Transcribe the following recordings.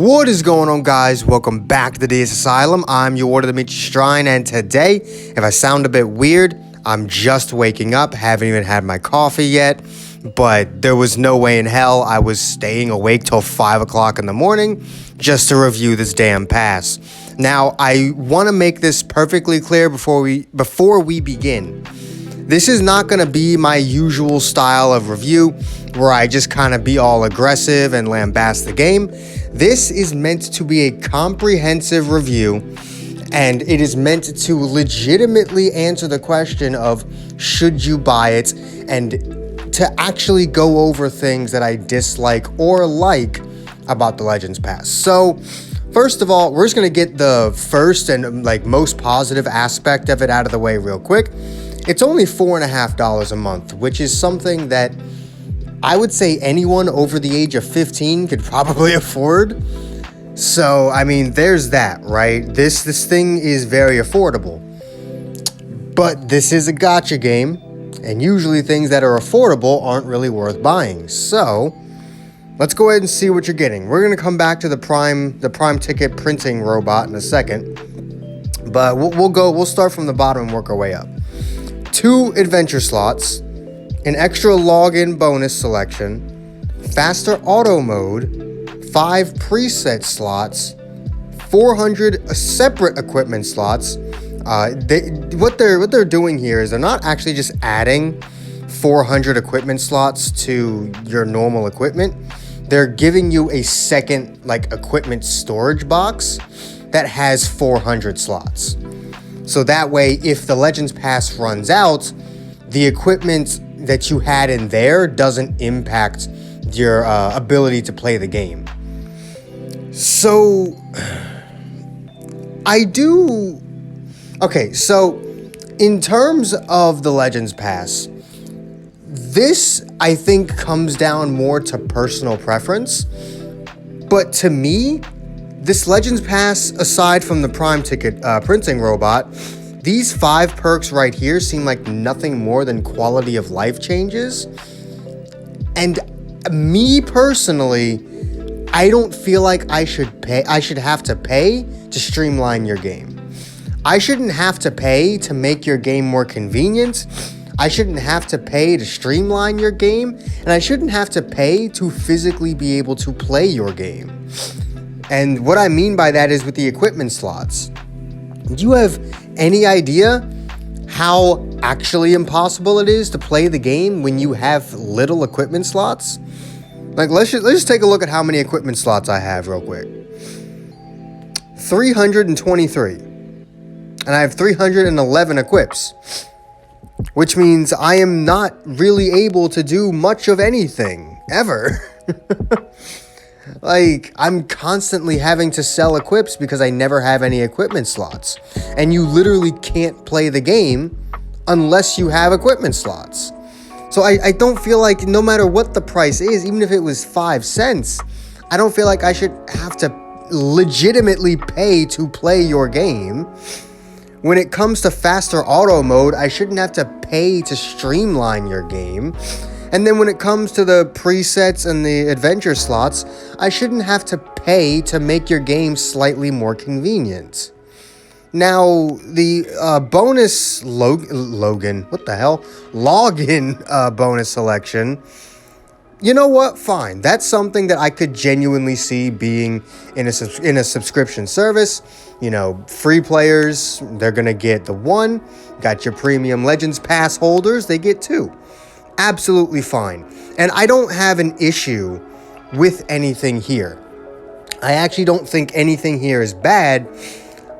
What is going on, guys? Welcome back to the DS Asylum. I'm your Warden Dimitri Strine, and today, if I sound a bit weird, I'm just waking up, haven't even had my coffee yet, but there was no way in hell I was staying awake till 5 o'clock in the morning just to review this damn pass. Now, I want to make this perfectly clear before we begin. This is not going to be my usual style of review where I just kind of be all aggressive and lambast the game. This is meant to be a comprehensive review, and it is meant to legitimately answer the question of should you buy it, and to actually go over things that I dislike or like about the Legends Pass. So, first of all, we're just going to get the first and most positive aspect of it out of the way real quick. It's only $4.50 a month, which is something that I would say anyone over the age of 15 could probably afford. So, I mean, there's that, right? This thing is very affordable. But this is a gacha game, and usually things that are affordable aren't really worth buying. So, let's go ahead and see what you're getting. We're going to come back to the Prime ticket printing robot in a second. But we'll start from the bottom and work our way up. 2 adventure slots, an extra login bonus selection, faster auto mode, 5 preset slots, 400 separate equipment slots. What they're doing here is they're not actually just adding 400 equipment slots to your normal equipment. They're giving you a second equipment storage box that has 400 slots. So that way, if the Legends Pass runs out, the equipment that you had in there doesn't impact your ability to play the game. So, Okay, so in terms of the Legends Pass, this, I think, comes down more to personal preference. But to me, this Legends Pass, aside from the Prime ticket printing robot, these 5 perks right here seem like nothing more than quality of life changes. And me personally, I don't feel like I should have to pay to streamline your game. I shouldn't have to pay to make your game more convenient. I shouldn't have to pay to streamline your game, and I shouldn't have to pay to physically be able to play your game. And what I mean by that is with the equipment slots. Do you have any idea how actually impossible it is to play the game when you have little equipment slots? Let's just take a look at how many equipment slots I have real quick. 323. And I have 311 equips. Which means I am not really able to do much of anything, ever. I'm constantly having to sell equips because I never have any equipment slots. And you literally can't play the game unless you have equipment slots. So I don't feel like, no matter what the price is, even if it was 5 cents, I don't feel like I should have to legitimately pay to play your game. When it comes to faster auto mode, I shouldn't have to pay to streamline your game. And then when it comes to the presets and the adventure slots, I shouldn't have to pay to make your game slightly more convenient. Now, the bonus login bonus selection, you know what? Fine. That's something that I could genuinely see being in a subscription service. You know, free players, they're going to get the 1. Got your premium Legends Pass holders, they get 2. Absolutely fine. And I don't have an issue with anything here. I actually don't think anything here is bad.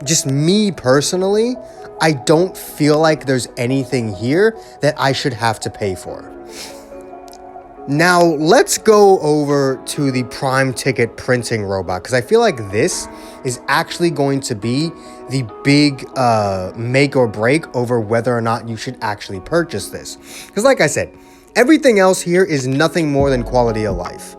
Just me personally, I don't feel like there's anything here that I should have to pay for. Now, let's go over to the Prime ticket printing robot, because I feel like this is actually going to be the big make or break over whether or not you should actually purchase this. Because like I said, everything else here is nothing more than quality of life.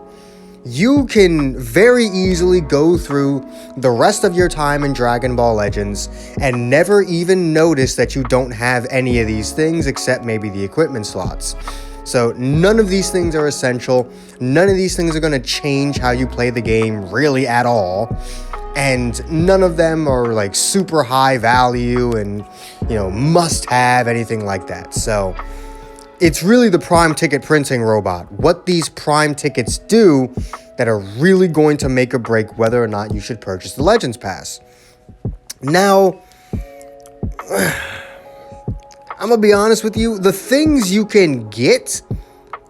You can very easily go through the rest of your time in Dragon Ball Legends and never even notice that you don't have any of these things except maybe the equipment slots. So none of these things are essential. None of these things are going to change how you play the game really at all. And none of them are like super high value and, must have, anything like that. So it's really the Prime ticket printing robot. What these Prime tickets do that are really going to make or break whether or not you should purchase the Legends Pass. Now, I'm gonna be honest with you. The things you can get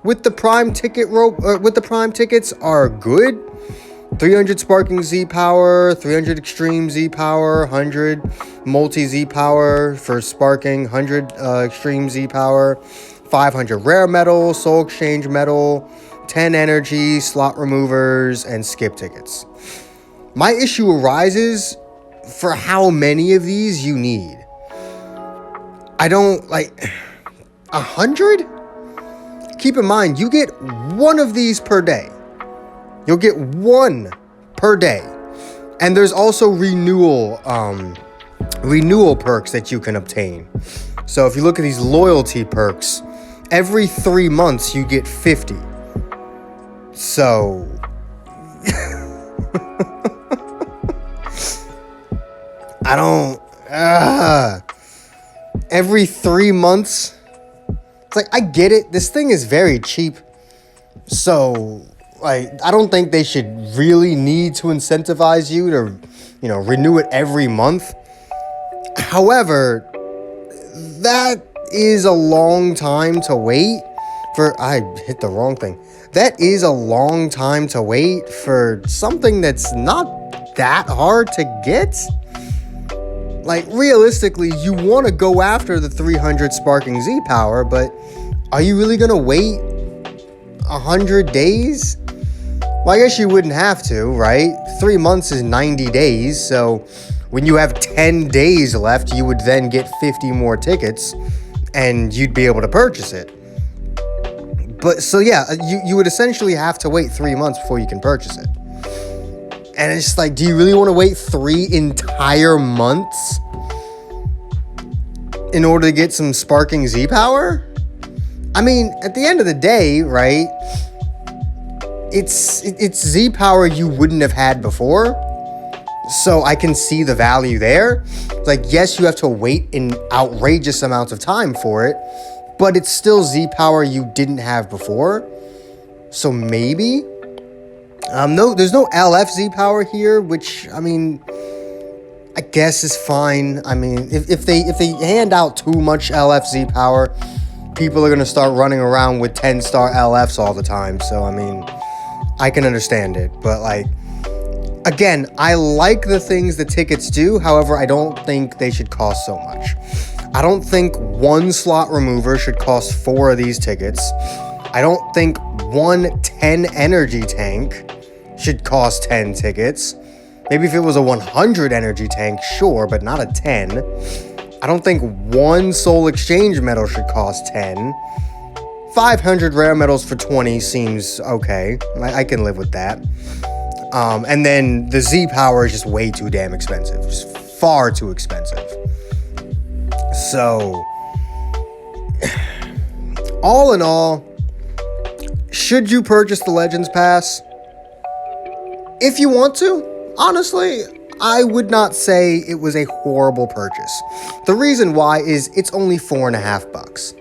with the Prime tickets are good. 300 Sparking Z Power, 300 Extreme Z Power, 100 Multi Z Power for Sparking, 100 Extreme Z Power, 500 Rare Metal, Soul Exchange Metal, 10 Energy, Slot Removers, and Skip Tickets. My issue arises for how many of these you need. I don't, 100? Keep in mind, you get one of these per day. You'll get one per day. And there's also renewal perks that you can obtain. So if you look at these loyalty perks, every 3 months you get 50. So I don't every 3 months. It's like, I get it. This thing is very cheap. So I don't think they should really need to incentivize you to, renew it every month. However, that is a long time to wait for. I hit the wrong thing. That is a long time to wait for something that's not that hard to get. Realistically, you want to go after the 300 Sparking Z Power, but are you really going to wait 100 days? Well, I guess you wouldn't have to, right? 3 months is 90 days, so when you have 10 days left, you would then get 50 more tickets, and you'd be able to purchase it. But, so yeah, you would essentially have to wait 3 months before you can purchase it. And it's just do you really want to wait 3 entire months in order to get some Sparking Z Power? I mean, at the end of the day, right, it's Z Power you wouldn't have had before. So I can see the value there. Yes, you have to wait an outrageous amount of time for it, but it's still Z Power you didn't have before. So maybe. No, there's no LF Z Power here, which, I mean, I guess is fine. I mean, if they hand out too much LF Z Power, people are going to start running around with 10-star LFs all the time. So, I mean, I can understand it. But, again, I like the things the tickets do. However, I don't think they should cost so much. I don't think one slot remover should cost 4 of these tickets. I don't think one 10 energy tank should cost 10 tickets. Maybe if it was a 100 energy tank, sure, but not a 10. I don't think one soul exchange medal should cost 10. 500 rare medals for 20 seems okay. I can live with that. And then the Z Power is just way too damn expensive. Just far too expensive. So, all in all, should you purchase the Legends Pass? If you want to, honestly, I would not say it was a horrible purchase. The reason why is it's only $4.50,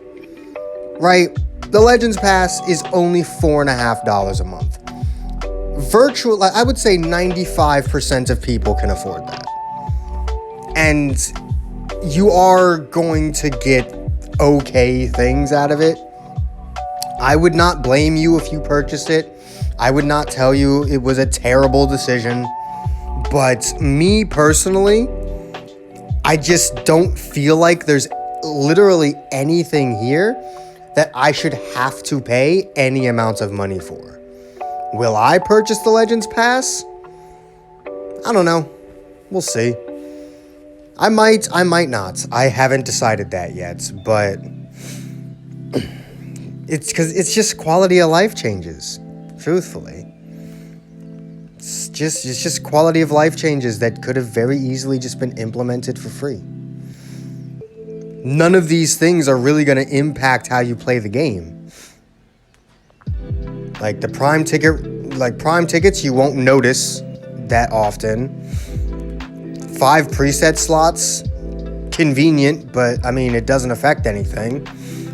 right? The Legends Pass is only $4.50 a month. I would say 95% of people can afford that. And you are going to get okay things out of it. I would not blame you if you purchased it. I would not tell you it was a terrible decision. But me personally, I just don't feel like there's literally anything here that I should have to pay any amount of money for. Will I purchase the Legends Pass? I don't know. We'll see. I might not. I haven't decided that yet, but it's because it's just quality of life changes, truthfully. It's just quality of life changes that could have very easily just been implemented for free. None of these things are really going to impact how you play the game. Like the prime tickets, you won't notice that often. 5 preset slots, convenient, but I mean, it doesn't affect anything.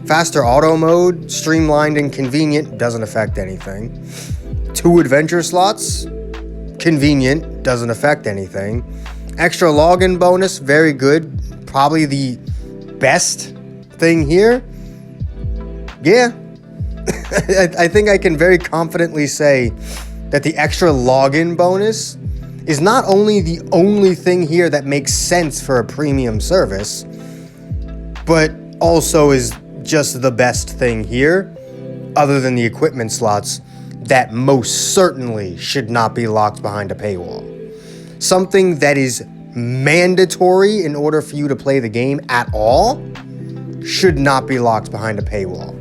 Faster auto mode, streamlined and convenient, doesn't affect anything. 2 adventure slots, convenient, doesn't affect anything. Extra login bonus, very good. Probably the best thing here. Yeah. I think I can very confidently say that the extra login bonus is not only the only thing here that makes sense for a premium service, but also is just the best thing here, other than the equipment slots that most certainly should not be locked behind a paywall. Something that is mandatory in order for you to play the game at all should not be locked behind a paywall.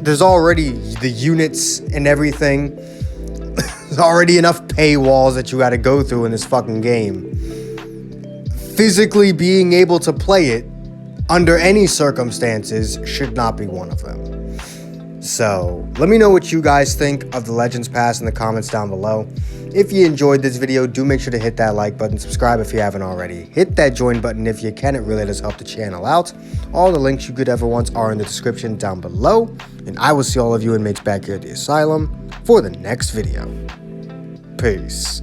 There's already the units and everything. There's already enough paywalls that you gotta go through in this fucking game. Physically being able to play it under any circumstances should not be one of them. So, let me know what you guys think of the Legends Pass in the comments down below. If you enjoyed this video, do make sure to hit that like button, subscribe if you haven't already. Hit that join button if you can, it really does help the channel out. All the links you could ever want are in the description down below. And I will see all of you inmates back here at the asylum for the next video. Peace.